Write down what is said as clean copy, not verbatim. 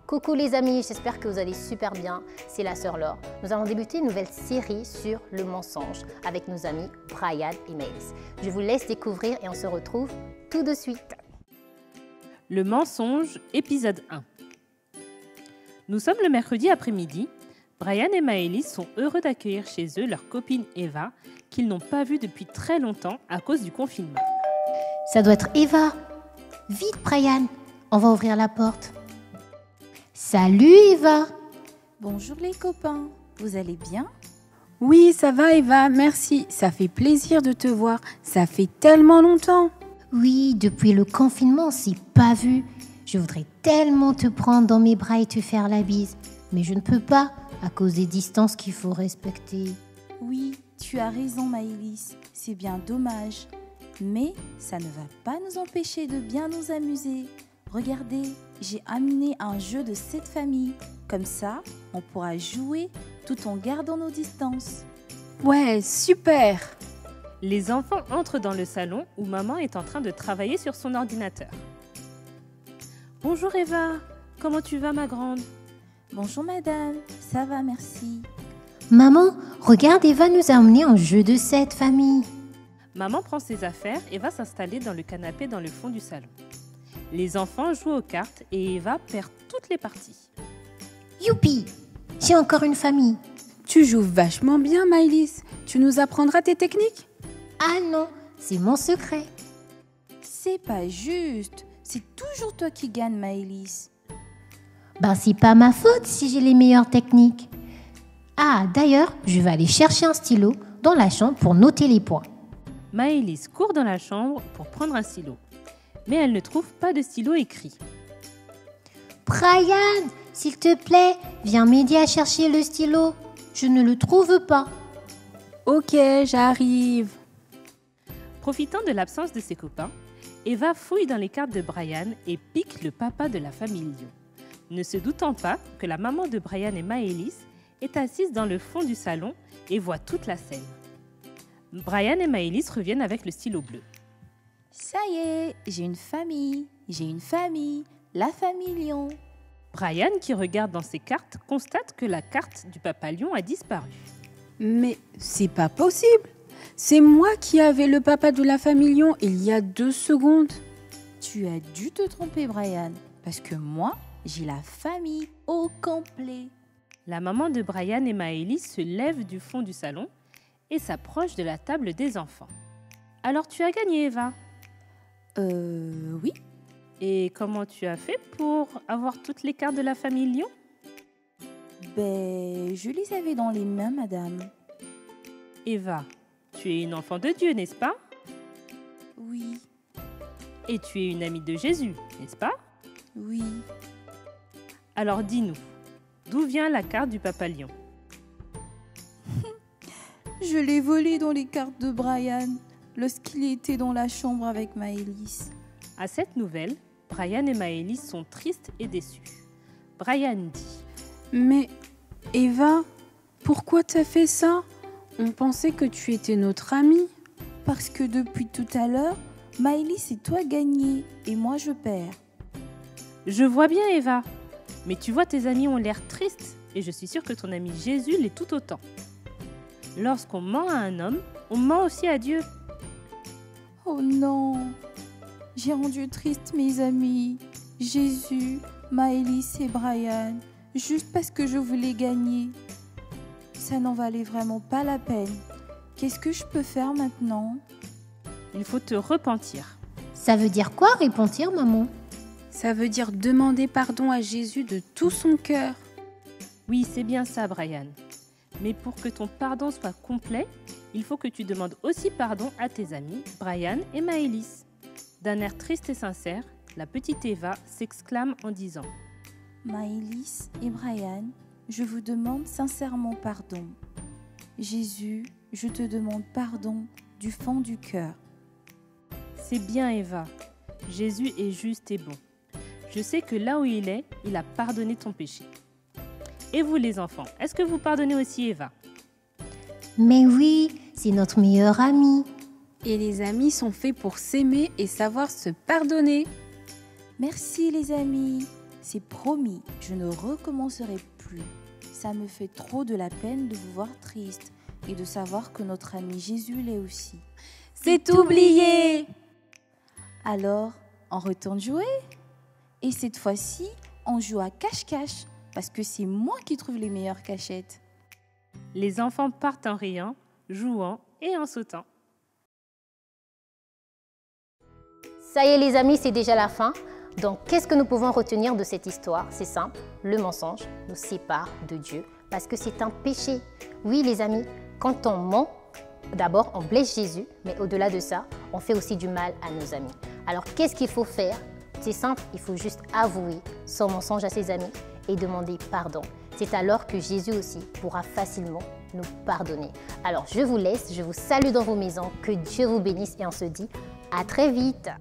Coucou les amis, j'espère que vous allez super bien, c'est la sœur Laure. Nous allons débuter une nouvelle série sur le mensonge avec nos amis Brian et Maëlys. Je vous laisse découvrir et on se retrouve tout de suite. Le mensonge, épisode 1. Nous sommes le mercredi après-midi. Brian et Maëlys sont heureux d'accueillir chez eux leur copine Eva, qu'ils n'ont pas vue depuis très longtemps à cause du confinement. Ça doit être Eva. Vite Brian, on va ouvrir la porte. Salut Eva. Bonjour les copains, vous allez bien? Oui, ça va Eva, merci. Ça fait plaisir de te voir. Ça fait tellement longtemps. Oui, depuis le confinement, on s'est pas vu. Je voudrais tellement te prendre dans mes bras et te faire la bise. Mais je ne peux pas, à cause des distances qu'il faut respecter. Oui, tu as raison Maëlys, c'est bien dommage. Mais ça ne va pas nous empêcher de bien nous amuser. Regardez, j'ai amené un jeu de 7 familles. Comme ça, on pourra jouer tout en gardant nos distances. Ouais, super. Les enfants entrent dans le salon où maman est en train de travailler sur son ordinateur. Bonjour Eva, comment tu vas ma grande? Bonjour madame, ça va merci. Maman, regarde, Eva nous a emmené un jeu de 7 familles. Maman prend ses affaires et va s'installer dans le canapé dans le fond du salon. Les enfants jouent aux cartes et Eva perd toutes les parties. Youpi, j'ai encore une famille. Tu joues vachement bien Maëlys. Tu nous apprendras tes techniques? Ah non, c'est mon secret. C'est pas juste, c'est toujours toi qui gagne Maëlys. Ben c'est pas ma faute si j'ai les meilleures techniques. Ah d'ailleurs, je vais aller chercher un stylo dans la chambre pour noter les points. Maëlys court dans la chambre pour prendre un stylo. Mais elle ne trouve pas de stylo écrit. Brian, s'il te plaît, viens m'aider à chercher le stylo. Je ne le trouve pas. Ok, j'arrive. Profitant de l'absence de ses copains, Eva fouille dans les cartes de Brian et pique le papa de la famille Lion, ne se doutant pas que la maman de Brian et Maëlys est assise dans le fond du salon et voit toute la scène. Brian et Maëlys reviennent avec le stylo bleu. Ça y est, j'ai une famille, la famille Lion. Brian, qui regarde dans ses cartes, constate que la carte du papa lion a disparu. Mais c'est pas possible. C'est moi qui avais le papa de la famille Lion il y a 2 secondes. Tu as dû te tromper Brian, parce que moi, j'ai la famille au complet. La maman de Brian et Maëlys se lève du fond du salon et s'approche de la table des enfants. Alors tu as gagné Eva? Oui. Et comment tu as fait pour avoir toutes les cartes de la famille Lion? Je les avais dans les mains, madame. Eva, tu es une enfant de Dieu, n'est-ce pas? Oui, Et tu es une amie de Jésus, n'est-ce pas? oui. Alors dis-nous, d'où vient la carte du papa lion? Je l'ai volée dans les cartes de Brian lorsqu'il était dans la chambre avec Maëlys. À cette nouvelle, Brian et Maëlys sont tristes et déçus. Brian dit: Mais Eva, pourquoi t'as fait ça? On pensait que tu étais notre amie. Parce que depuis tout à l'heure, Maëlys et toi gagnez et moi je perds. Je vois bien Eva, mais tu vois tes amis ont l'air tristes et je suis sûre que ton ami Jésus l'est tout autant. Lorsqu'on ment à un homme, on ment aussi à Dieu. Oh non! J'ai rendu triste mes amis, Jésus, Maëlys et Brian, juste parce que je voulais gagner. Ça n'en valait vraiment pas la peine. Qu'est-ce que je peux faire maintenant? Il faut te repentir. Ça veut dire quoi repentir, maman? Ça veut dire demander pardon à Jésus de tout son cœur. Oui, c'est bien ça, Brian. Mais pour que ton pardon soit complet, il faut que tu demandes aussi pardon à tes amis, Brian et Maëlys. D'un air triste et sincère, la petite Eva s'exclame en disant: Maëlys et Brian, je vous demande sincèrement pardon. Jésus, je te demande pardon du fond du cœur. C'est bien Eva, Jésus est juste et bon. Je sais que là où il est, il a pardonné ton péché. Et vous les enfants, est-ce que vous pardonnez aussi Eva? Mais oui, c'est notre meilleure amie. Et les amis sont faits pour s'aimer et savoir se pardonner. Merci les amis, C'est promis, je ne recommencerai plus. Ça me fait trop de la peine de vous voir triste et de savoir que notre ami Jésus l'est aussi. C'est oublié! Alors, on retourne jouer? Et cette fois-ci, on joue à cache-cache parce que c'est moi qui trouve les meilleures cachettes. Les enfants partent en riant, jouant et en sautant. Ça y est les amis, c'est déjà la fin. Donc, qu'est-ce que nous pouvons retenir de cette histoire? C'est simple, le mensonge nous sépare de Dieu parce que c'est un péché. Oui les amis, quand on ment, d'abord on blesse Jésus, mais au-delà de ça, on fait aussi du mal à nos amis. Alors, qu'est-ce qu'il faut faire? C'est simple, il faut juste avouer son mensonge à ses amis et demander pardon. C'est alors que Jésus aussi pourra facilement nous pardonner. Alors, je vous laisse, je vous salue dans vos maisons, que Dieu vous bénisse et on se dit à très vite.